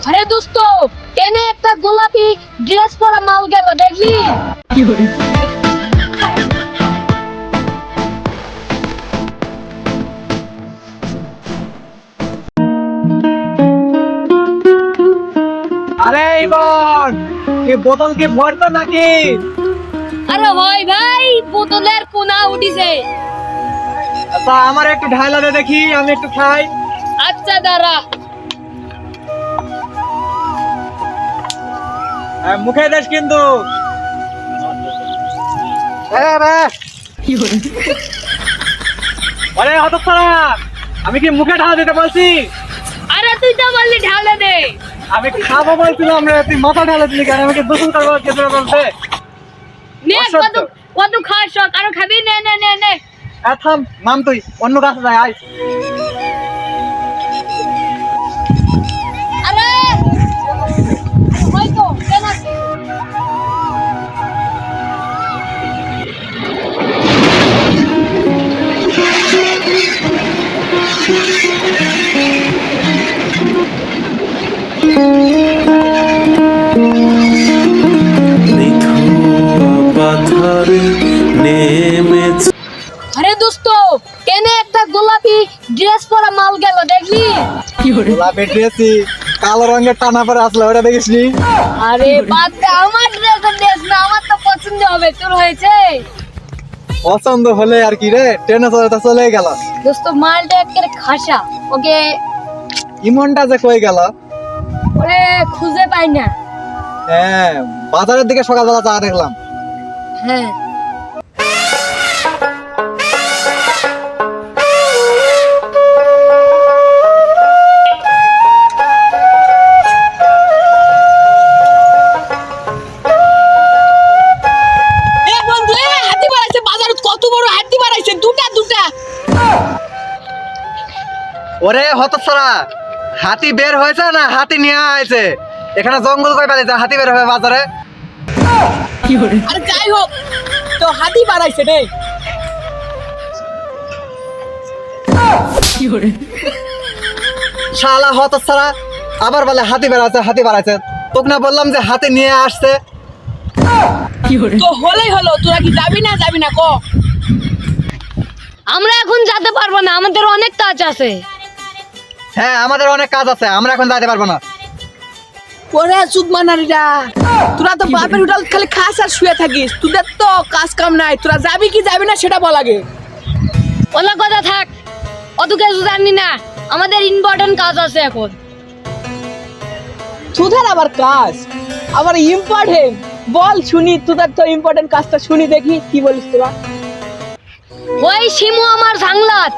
আরে দোস্ত, কেনে একটা গোলাপি ড্রেস পরা মাল গেল দেখলি? আরে ইমন, এই বোতল কি ভরতো নাকি? আরে হয় ভাই, বোতলের কোনা উঠিছে। আচ্ছা আমার একটু ঢালা দে দেখি, আমি একটু খাই। আচ্ছা দাঁড়া। মুখে দেশ কিন্তু। আরে হতচ্ছাড়া, আমি কি মুখে ঢালা দিতে বলছি? আরে তুই তো বললি ঢালে দে। আমি খাবো বলছিলাম রে, তুই মাথা ঢালা দিলি কেন? আমাকে গোসল করবো কেটে বলছে। নে অসহ্য। কত খাস, আরো খাবি? নে নে নে নে। থাম নাম, তুই অন্য কাছে যাই আয়। আরে ওই তো কেন আছে? আরে দোস্ত, কেনে একটা গোলাপি ড্রেস পরা মাল গেল দেখলি? গোলাপি ড্রেসই কালো রঙের টানা পরে আসলো, ওটা দেখিস নি? আরে বাদ দে, আমার ড্রেস না, আমার তো পছন্দ হবে। তোর হয়েছে? পছন্দ হলে আর কি রে, ট্রেনে চলে গেল। দোস্ত মালটা একেবারে খাসা, ওকে ইমনটা যে কই গেল? ওরে খুঁজে পাই না। হ্যাঁ, বাজারের দিকে সকালবেলা চা দেখলাম। হ্যাঁ ওরে হতচ্ছাড়া, হাতি বের হয়েছে না হাতি নিয়ে আইছে? এখানে জঙ্গল কই পালিয়েছে, হাতি বের হবে বাজারে? আরে যাই হোক, তো হাতি বাড়াইছে রে। শালা হতচ্ছাড়া, আবার বলে হাতি বেড়াচ্ছে হাতি বাড়াইছে। তোকে না বললাম যে হাতি নিয়ে আসছে? তো হলেই হলো, তোরা কি যাবি না ক? আমরা এখন যেতে পারবো না, আমাদের অনেক কাজ আছে। হ্যাঁ আমাদের অনেক কাজ আছে, আমরা এখন যাইতে পারবো না। ওরে সুদমানারিরা, তোরা তো বাপের হোটেল খালি খাস আর শুয়ে থাকিস, তোদের তো কাজ কাম নাই। তোরা যাবি কি যাবি না সেটা বল আগে। ওলা কথা থাক, অত কিছু জানি না, আমাদের ইম্পর্টেন্ট কাজ আছে এখন। তোদের আবার কাজ, আবার ইম্পর্টেন্ট? বল শুনি, তোদের তো ইম্পর্টেন্ট কাজটা শুনি দেখি, কি বলিস তোরা? ওই শিমু আমার সাংলাত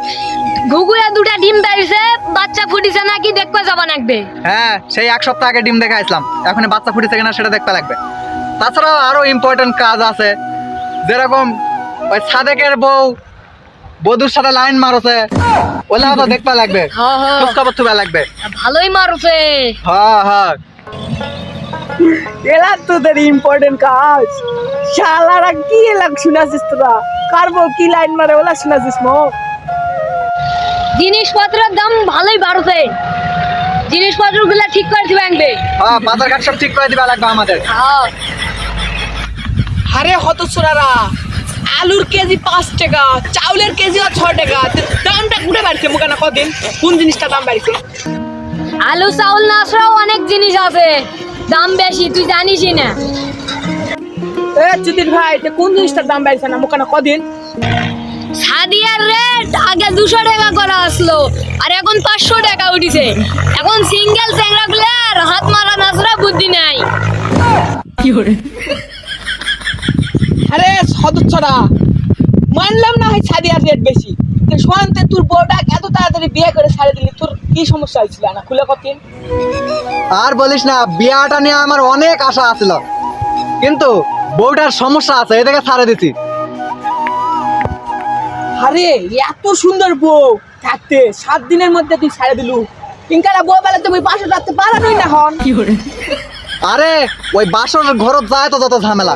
ঘুঘুয়া দুটা ডিম পাইছে, বাচ্চা ফুটিছে নাকি দেখতে যাবা লাগবে। হ্যাঁ, সেই এক সপ্তাহ আগে ডিম দেখে আসলাম, এখন বাচ্চা ফুটেছে কিনা সেটা দেখতে লাগবে। তাছাড়াও আরো ইম্পর্টেন্ট কাজ আছে, যেরকম ওই সাদেকের বধুর সাথে লাইন মারছে, ওলা তো দেখতে লাগবে, খোঁজ খবর থুবা লাগবে। ভালোই মারছে। হ্যাঁ হ্যাঁ, এলা তোদের ইম্পর্টেন্ট কাজ। শালারা কি এলাক শুনাছিস তোরা? কারবো কি লাইন মারে ওলা শুনাছিস মো? জিনিসপত্রের দাম ভালোই বাড়ছে, জিনিসপত্র গুলা ঠিক করে দিবে আনবে। হ্যাঁ বাজার ঘাট সব ঠিক করে দিবা লাগবে আমাদের। আরে হতছড়ারা, আলুর কেজি 5 টাকা, চাউলের কেজি 6 টাকা, দামটা ঘুরে বাড়ছে মুখানা কদিন? কোন জিনিসটা দাম বাড়ছে? আলু চাউল না ছাড়াও অনেক জিনিস আছে, দাম বেশি, তুই জানিসই না। এ চুদির ভাই, এটা কোন জিনিসটার দাম বাড়ছে না মুখানা কদিন? সাদিয়ার রেট আগে 200 টাকা করা আসলো, আর এখন 500 টাকা উঠিছে। এখন সিঙ্গেল চ্যাংড়া গুলা আর হাত মারা নাছরা বুদ্ধি নাই। আরে হতছড়া, মানলাম না হয় সাদিয়ার রেট বেশি, শোনতে তোর বউটা এত তাড়াতাড়ি বিয়ে করে ছাড়ে দিলি, তোর কি সমস্যা হয়েছিল না খুলে কদিন? আর বলিস না, বিয়াটা নিয়ে আমার অনেক আশা আছিল, কিন্তু বউটার সমস্যা আছে, এদিকে ছাড়ে দিছি। আরে এত সুন্দর বউ থাকতে 7 দিনের মধ্যে তুই ছেড়ে দিলু, কিংকারা বউ বেলা তুমি পাশে রাখতে পারানোই না হন। আরে ওই বাসর ঘরত যায় তো যত ঝামেলা।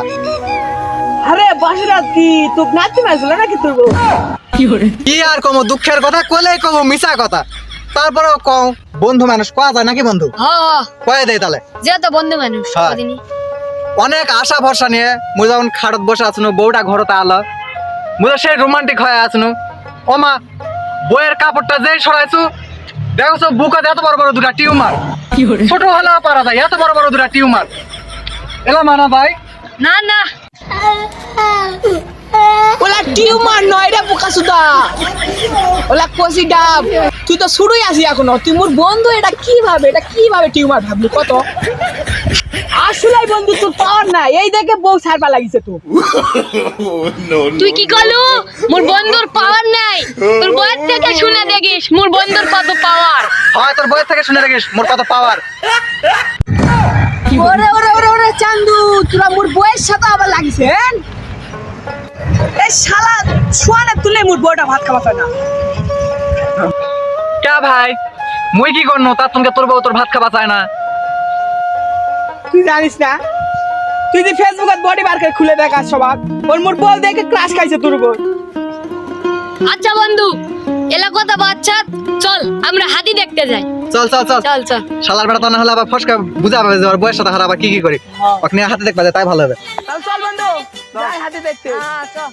আরে বাসরাত কি তোক নাচতে মারছিল নাকি তোর বউ? কি আর কম, দুঃখের কথা কইলেই কম মিছা কথা, তারপরেও কম বন্ধু মানুষ কোয়া যায় নাকি বন্ধু হ্যাঁ কয়ে দেয় তাহলে যে তো বন্ধু মানুষ হ্যাঁ। কদিনই অনেক আশা ভরসা নিয়ে মুই যখন খাটত বসে আছনু বউটা ঘরতে আলো মুই তো সেই রোমান্টিক হয়ে আছনু ও মা বইয়ের কাপড়টা যেই সরাইছু দেখছো বুকাতে এত বড় বড় দুটা টিউমার ছোট হলেও পারা যায় এত বড় বড় দুটা টিউমার এলা মানা ভাই না না ওলা টিউমার নয় রে বোকা সুদা ওলা কষি ডাব তুই তো শুরুই আসি এখনো তুই মোর বন্ধু এটা কিভাবে টিউমার ভাবলি কত আসলে বন্ধু তোর পাওয়ার না এই দেখে বউ ছাড়বা লাগিছে তো তুই কি করলু মোর বন্ধুর পাওয়ার নাই তোর বইয়ের থেকে শুনে দেখিস মোর বন্ধুর কত পাওয়ার হয় তোর বইয়ের থেকে শুনে রাখিস মোর কত পাওয়ার ওরে ওরে ওরে ওরে চান্দু তোরা মোর বউয়ের সাথে আবার লাগিছেন এই শালা ছোয়ানে তুলে মোর বউটা ভাত খাওয়াতে না কে ভাই মুই কি করনু তার সঙ্গে তোর বউ তোর ভাত খাবা চায় না তুই জানিস না তুই যে ফেসবুকত বডি মার্কেট খুলে দেখাস সবাক ওর মোর বউ দেখে ক্রাশ খাইছে তোর বউ আচ্ছা বন্ধু এলা কথা বাচ্চা চল আমরা হাতি দেখতে যাই চল চল চল চল চল শালার বেড়া তা না হলে আবার ফসকা বুঝা পাবে যে ওর বউয়ের সাথে হারা আবার কি করি ওখানে হাতে দেখবা যায় তাই ভালো হবে চল চল বন্ধু যাই হাতে দেখতে হ্যাঁ চল